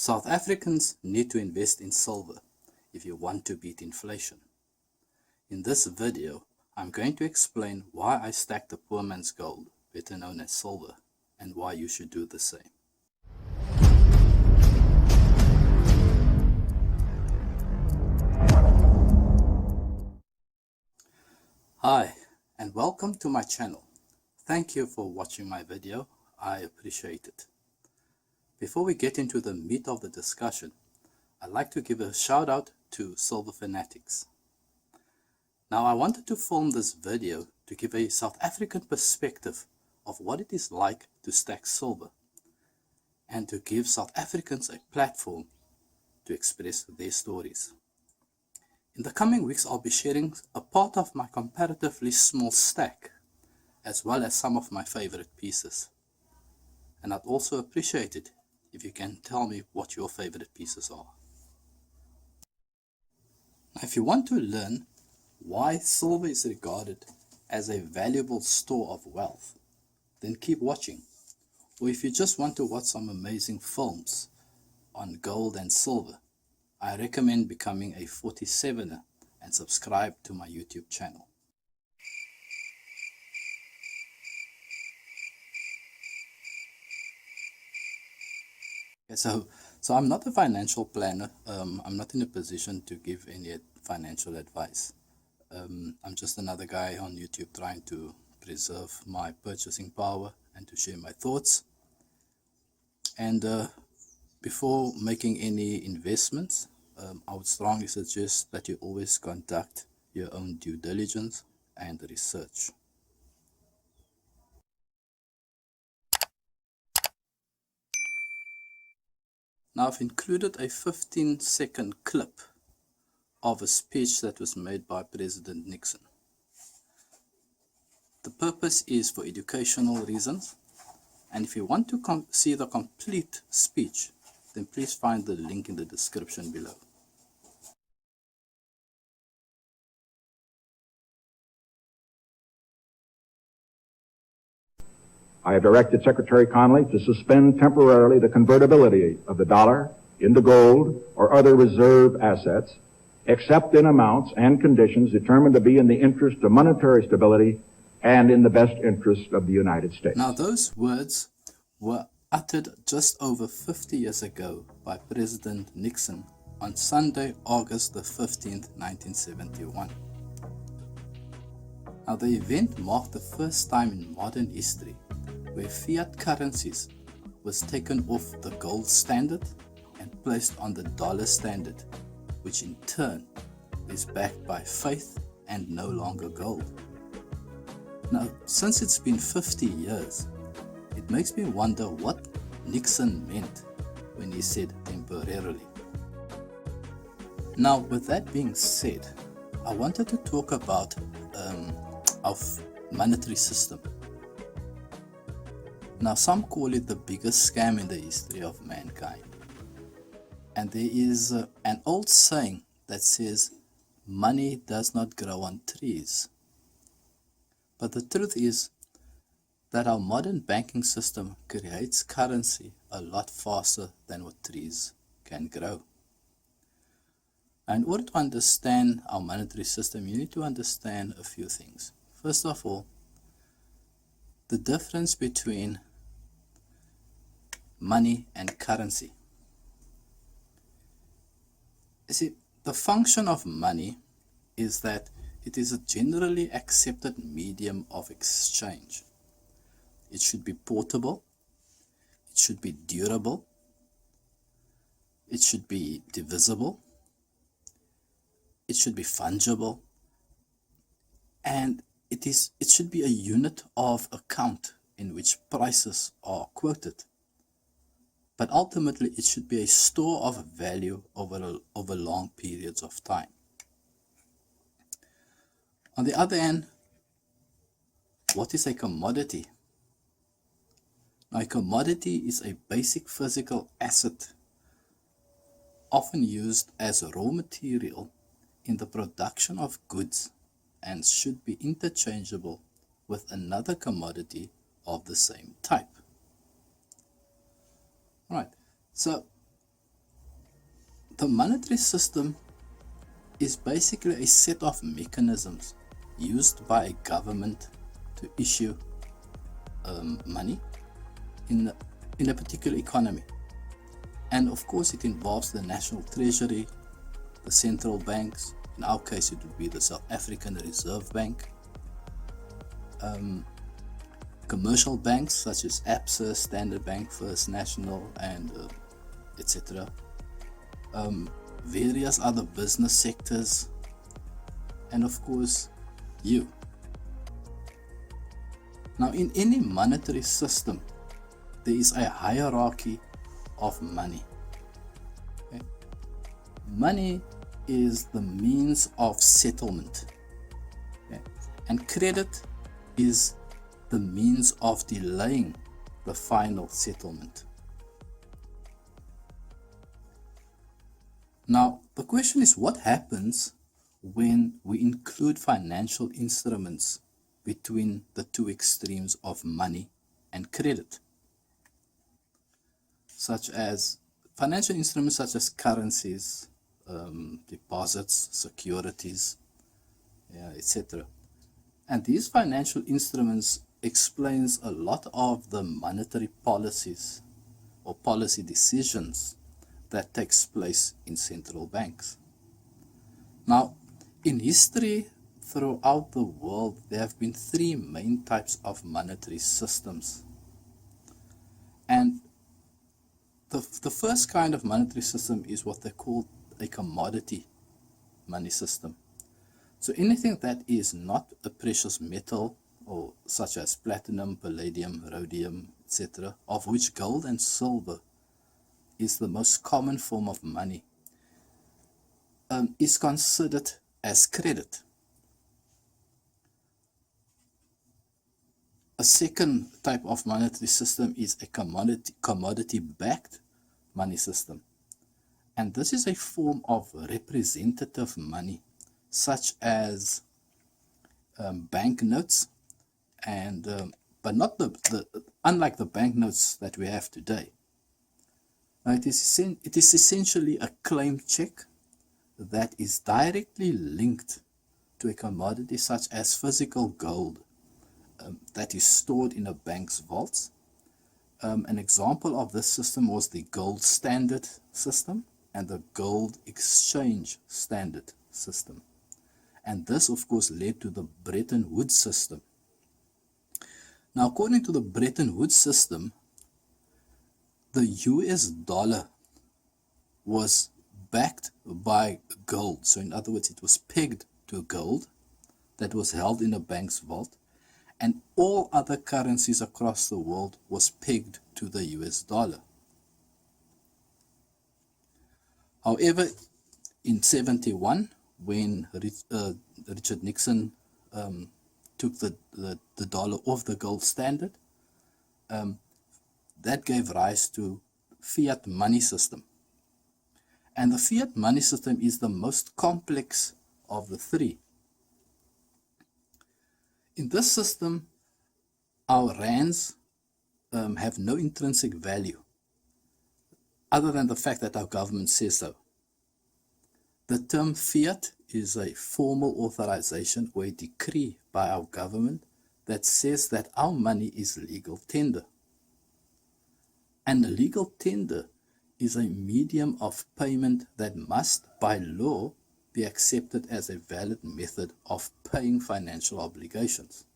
South Africans need to invest in silver if you want to beat inflation. In this video, I'm going to explain why I stack the poor man's gold, better known as silver, and why you should do the same. Hi, and welcome to my channel. Thank you for watching my video. I appreciate it. Before we get into the meat of the discussion, I'd like to give a shout out to Silver Fanatics. Now, I wanted to film this video to give a South African perspective of what it is like to stack silver and to give South Africans a platform to express their stories. In the coming weeks, I'll be sharing a part of my comparatively small stack, as well as some of my favorite pieces. And I'd also appreciate it if you can tell me what your favorite pieces are. Now, if you want to learn why silver is regarded as a valuable store of wealth, then keep watching. Or if you just want to watch some amazing films on gold and silver, I recommend becoming a 47er and subscribe to my YouTube channel. Okay, so I'm not a financial planner. I'm not in a position to give any financial advice. I'm just another guy on YouTube trying to preserve my purchasing power and to share my thoughts. And before making any investments, I would strongly suggest that you always conduct your own due diligence and research. Now, I've included a 15-second clip of a speech that was made by President Nixon. The purpose is for educational reasons, and if you want to see the complete speech, then please find the link in the description below. I have directed Secretary Connally to suspend temporarily the convertibility of the dollar into gold or other reserve assets, except in amounts and conditions determined to be in the interest of monetary stability and in the best interest of the United States. Now, those words were uttered just over 50 years ago by President Nixon on Sunday, August the 15th, 1971. Now, the event marked the first time in modern history where fiat currencies was taken off the gold standard and placed on the dollar standard, which in turn is backed by faith and no longer gold. Now, since it's been 50 years, it makes me wonder what Nixon meant when he said temporarily. Now, with that being said, I wanted to talk about our monetary system. Now, some call it the biggest scam in the history of mankind. And there is an old saying that says, money does not grow on trees. But the truth is that our modern banking system creates currency a lot faster than what trees can grow. And in order to understand our monetary system, you need to understand a few things. First of all, the difference between money and currency. You see, the function of money is that it is a generally accepted medium of exchange. It should be portable, it should be durable, it should be divisible, it should be fungible, and it should be a unit of account in which prices are quoted. But ultimately, it should be a store of value over long periods of time. On the other hand, what is a commodity? Now, a commodity is a basic physical asset often used as raw material in the production of goods and should be interchangeable with another commodity of the same type. Right, so The monetary system is basically a set of mechanisms used by a government to issue money in a particular economy. And of course it involves the national treasury, the central banks. In our case it would be the South African Reserve Bank, commercial banks such as ABSA, Standard Bank, First National, and etc. Various other business sectors, and of course you. Now, in any monetary system, there is a hierarchy of money. Okay? Money is the means of settlement, okay? And credit is the means of delaying the final settlement. Now, the question is, what happens when we include financial instruments between the two extremes of money and credit? Such as financial instruments such as currencies, deposits, securities, etc. And these financial instruments explains a lot of the monetary policies or policy decisions that takes place in central banks. Now, in history throughout the world, there have been three main types of monetary systems. And the first kind of monetary system is what they call a commodity money system. So anything that is not a precious metal, or such as platinum, palladium, rhodium, etc., of which gold and silver is the most common form of money, is considered as credit. A second type of monetary system is a commodity-backed money system. And this is a form of representative money, such as banknotes, and but not unlike the banknotes that we have today. Now, it is essentially a claim check that is directly linked to a commodity such as physical gold that is stored in a bank's vaults. An example of this system was the gold standard system and the gold exchange standard system. And this, of course, led to the Bretton Woods system. Now, according to the Bretton Woods system, the US dollar was backed by gold. So in other words, it was pegged to gold that was held in a bank's vault, and all other currencies across the world was pegged to the US dollar. However, in 1971, when Richard Nixon took the dollar off the gold standard, that gave rise to fiat money system. And the fiat money system is the most complex of the three. In this system, our rands have no intrinsic value other than the fact that our government says so. The term fiat is a formal authorization or a decree by our government that says that our money is legal tender. And a legal tender is a medium of payment that must, by law, be accepted as a valid method of paying financial obligations.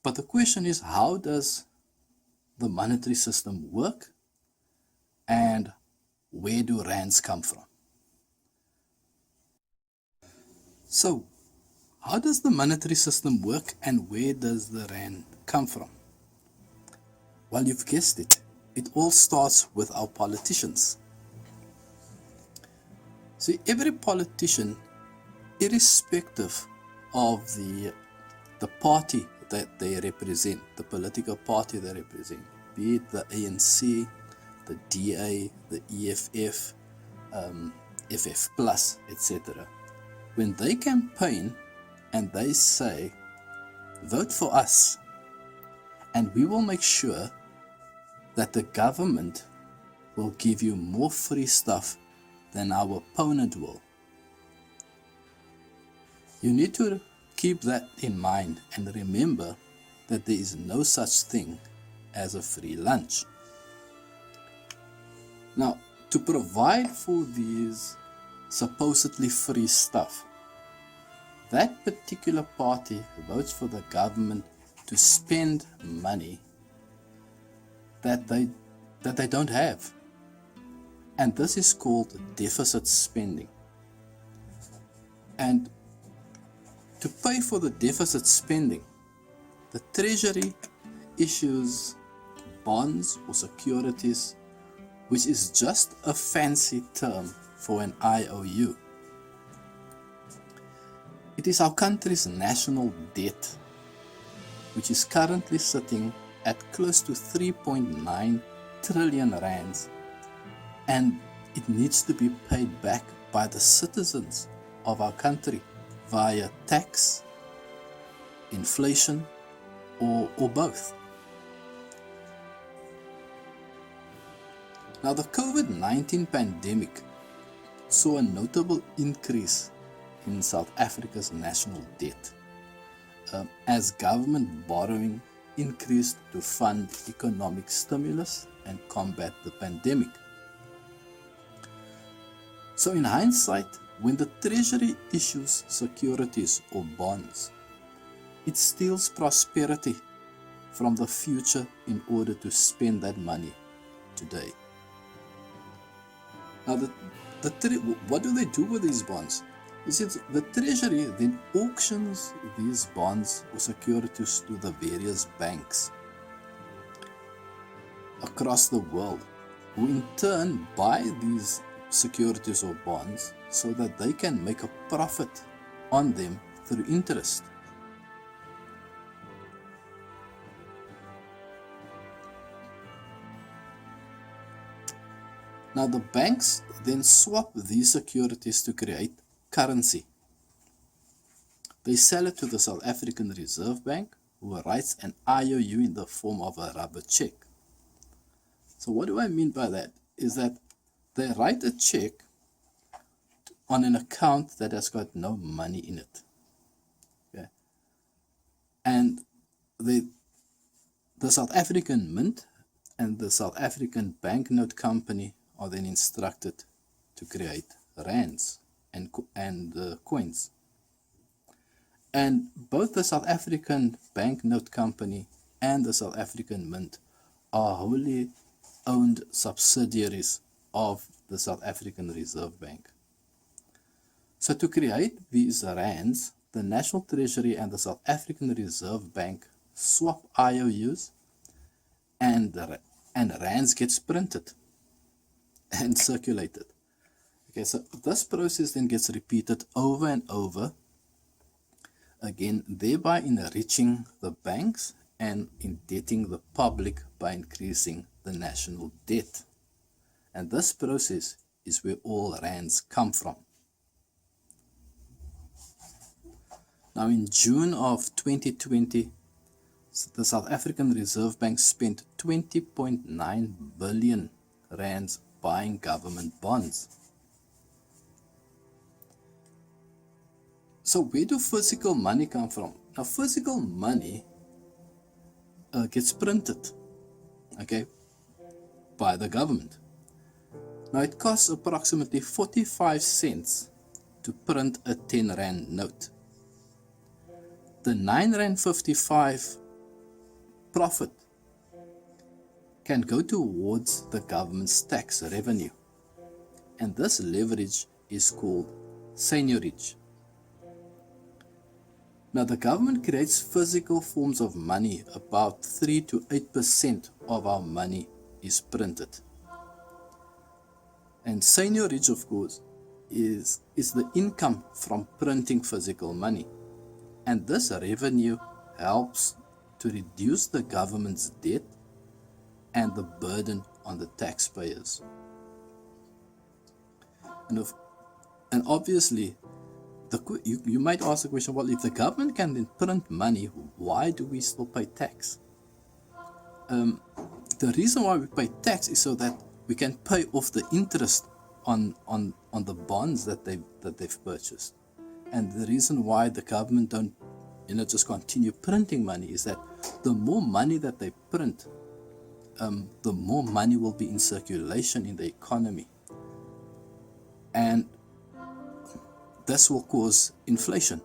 But the question is, how does the monetary system work, and where do rands come from? So, how does the monetary system work, and where does the rand come from? Well, you've guessed it. It all starts with our politicians. See, every politician, irrespective of the party that they represent, the political party they represent, be it the ANC, the DA, the EFF, FF Plus, etc. When they campaign and they say, vote for us, and we will make sure that the government will give you more free stuff than our opponent will. You need to keep that in mind and remember that there is no such thing as a free lunch. Now, to provide for these supposedly free stuff, that particular party votes for the government to spend money that they don't have. And this is called deficit spending. And to pay for the deficit spending, the Treasury issues bonds or securities, which is just a fancy term for an IOU. It is our country's national debt, which is currently sitting at close to 3.9 trillion rands, and it needs to be paid back by the citizens of our country via tax, inflation, or both. Now, the COVID-19 pandemic saw a notable increase in South Africa's national debt as government borrowing increased to fund economic stimulus and combat the pandemic. So in hindsight, when the Treasury issues securities or bonds, it steals prosperity from the future in order to spend that money today. Now, what do they do with these bonds? Is it the Treasury then auctions these bonds or securities to the various banks across the world, who in turn buy these securities or bonds so that they can make a profit on them through interest. Now, the banks then swap these securities to create currency. They sell it to the South African Reserve Bank, who writes an IOU in the form of a rubber check. So what do I mean by that? Is that they write a check on an account that has got no money in it. Okay? And the South African Mint and the South African Banknote Company are then instructed to create rands and coins. And both the South African Banknote Company and the South African Mint are wholly owned subsidiaries of the South African Reserve Bank. So to create these rands, the National Treasury and the South African Reserve Bank swap IOUs, and rands gets printed and circulated. Okay, so this process then gets repeated over and over again, thereby enriching the banks and indebting the public by increasing the national debt. And this process is where all rands come from. Now, in June of 2020, the South African Reserve Bank spent 20.9 billion rands buying government bonds. So where do physical money come from? Now, physical money gets printed, okay, by the government. Now, it costs approximately 45 cents to print a 10 rand note. The 9.55 profit can go towards the government's tax revenue, and this leverage is called seigniorage. Now, the government creates physical forms of money. About 3 to 8% of our money is printed. And seigniorage, of course, is the income from printing physical money. And this revenue helps to reduce the government's debt and the burden on the taxpayers. And obviously, you might ask the question, well, if the government can then print money, why do we still pay tax? The reason why we pay tax is so that we can pay off the interest on the bonds that they've purchased. And the reason why the government don't just continue printing money is that the more money that they print, the more money will be in circulation in the economy, and this will cause inflation.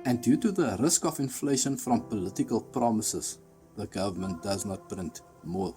And due to the risk of inflation from political promises, the government does not print more